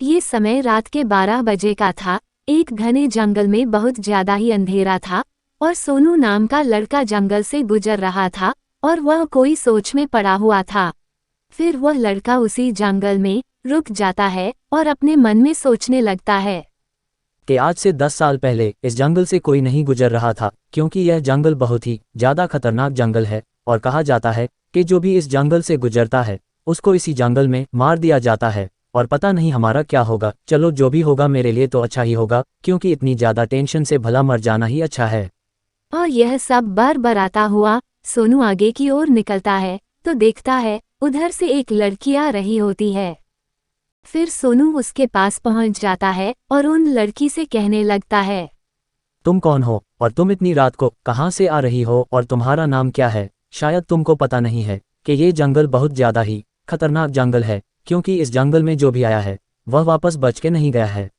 ये समय रात के 12 बजे का था। एक घने जंगल में बहुत ज्यादा ही अंधेरा था और सोनू नाम का लड़का जंगल से गुजर रहा था और वह कोई सोच में पड़ा हुआ था। फिर वह लड़का उसी जंगल में रुक जाता है और अपने मन में सोचने लगता है कि आज से 10 साल पहले इस जंगल से कोई नहीं गुजर रहा था, क्योंकि यह जंगल बहुत ही ज़्यादा खतरनाक जंगल है और कहा जाता है कि जो भी इस जंगल से गुजरता है उसको इसी जंगल में मार दिया जाता है और पता नहीं हमारा क्या होगा। चलो जो भी होगा मेरे लिए तो अच्छा ही होगा, क्योंकि इतनी ज़्यादा टेंशन से भला मर जाना ही अच्छा है। और यह सब बरबराता हुआ सोनू आगे की ओर निकलता है तो देखता है उधर से एक लड़की आ रही होती है। फिर सोनू उसके पास पहुंच जाता है और उन लड़की से कहने लगता है, तुम कौन हो और तुम इतनी रात को कहाँ से आ रही हो और तुम्हारा नाम क्या है? शायद तुमको पता नहीं है कि ये जंगल बहुत ज़्यादा ही खतरनाक जंगल है, क्योंकि इस जंगल में जो भी आया है वह वापस बच के नहीं गया है।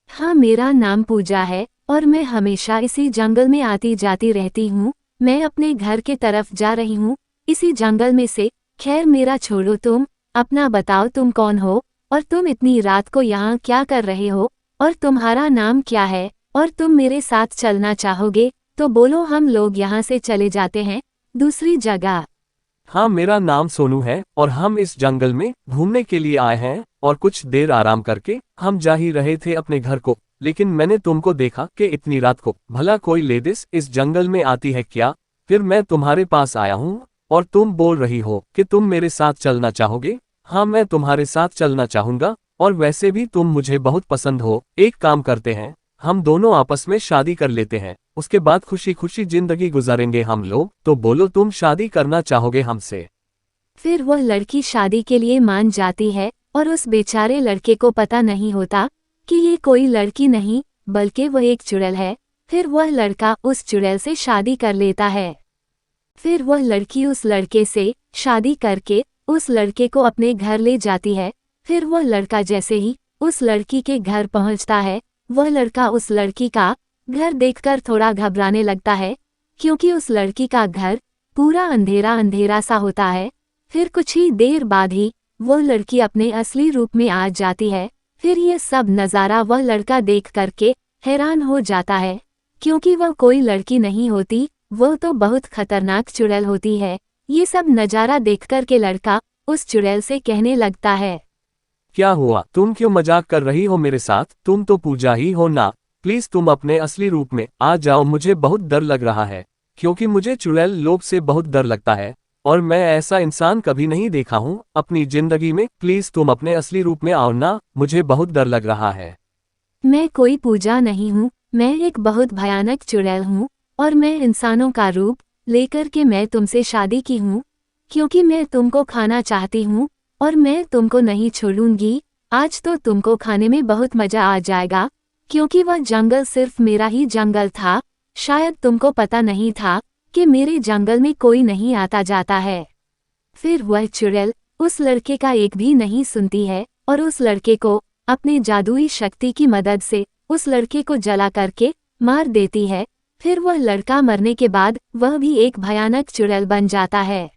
हाँ, मेरा नाम पूजा है और मैं हमेशा इसी जंगल में आती जाती रहती हूँ। मैं अपने घर के तरफ जा रही हूँ इसी जंगल में से। खैर मेरा छोड़ो, तुम अपना बताओ, तुम कौन हो और तुम इतनी रात को यहाँ क्या कर रहे हो और तुम्हारा नाम क्या है और तुम मेरे साथ चलना चाहोगे तो बोलो, हम लोग यहाँ से चले जाते हैं दूसरी जगह। हाँ, मेरा नाम सोनू है और हम इस जंगल में घूमने के लिए आए हैं और कुछ देर आराम करके हम जा ही रहे थे अपने घर को, लेकिन मैंने तुमको देखा कि इतनी रात को भला कोई लेडीज इस जंगल में आती है क्या? फिर मैं तुम्हारे पास आया हूँ और तुम बोल रही हो कि तुम मेरे साथ चलना चाहोगे। हाँ, मैं तुम्हारे साथ चलना चाहूंगा और वैसे भी तुम मुझे बहुत पसंद हो। एक काम करते हैं, हम दोनों आपस में शादी कर लेते हैं, उसके बाद खुशी खुशी जिंदगी गुजारेंगे हम लोग। तो बोलो, तुम शादी करना चाहोगे हमसे? फिर वह लड़की शादी के लिए मान जाती है और उस बेचारे लड़के को पता नहीं होता कि ये कोई लड़की नहीं बल्कि वह एक चुड़ैल है। फिर वह लड़का उस चुड़ैल से शादी कर लेता है। फिर वह लड़की उस लड़के से शादी करके उस लड़के को अपने घर ले जाती है। फिर वह लड़का जैसे ही उस लड़की के घर पहुंचता है, वह लड़का उस लड़की का घर देखकर थोड़ा घबराने लगता है, क्योंकि उस लड़की का घर पूरा अंधेरा अंधेरा सा होता है। फिर कुछ ही देर बाद ही वह लड़की अपने असली रूप में आ जाती है। फिर यह सब नज़ारा वह लड़का देख करके हैरान हो जाता है, क्योंकि वह कोई लड़की नहीं होती, वह तो बहुत खतरनाक चुड़ैल होती है। ये सब नज़ारा देखकर के लड़का उस चुड़ैल से कहने लगता है, क्या हुआ? तुम क्यों मजाक कर रही हो मेरे साथ? तुम तो पूजा ही हो ना। प्लीज तुम अपने असली रूप में आ जाओ, मुझे बहुत डर लग रहा है, क्योंकि मुझे चुड़ैल लोग से बहुत डर लगता है और मैं ऐसा इंसान कभी नहीं देखा हूँ अपनी जिंदगी में। प्लीज तुम अपने असली रूप में आओ ना, मुझे बहुत डर लग रहा है। मैं कोई पूजा नहीं हूँ, मैं एक बहुत भयानक चुड़ैल हूँ और मैं इंसानों का रूप लेकर के मैं तुमसे शादी की हूँ, क्योंकि मैं तुमको खाना चाहती हूँ और मैं तुमको नहीं छोड़ूंगी। आज तो तुमको खाने में बहुत मजा आ जाएगा, क्योंकि वह जंगल सिर्फ मेरा ही जंगल था। शायद तुमको पता नहीं था कि मेरे जंगल में कोई नहीं आता जाता है। फिर वह चुड़ैल उस लड़के का एक भी नहीं सुनती है और उस लड़के को अपने जादुई शक्ति की मदद से उस लड़के को जला करके मार देती है। फिर वह लड़का मरने के बाद वह भी एक भयानक चुड़ैल बन जाता है।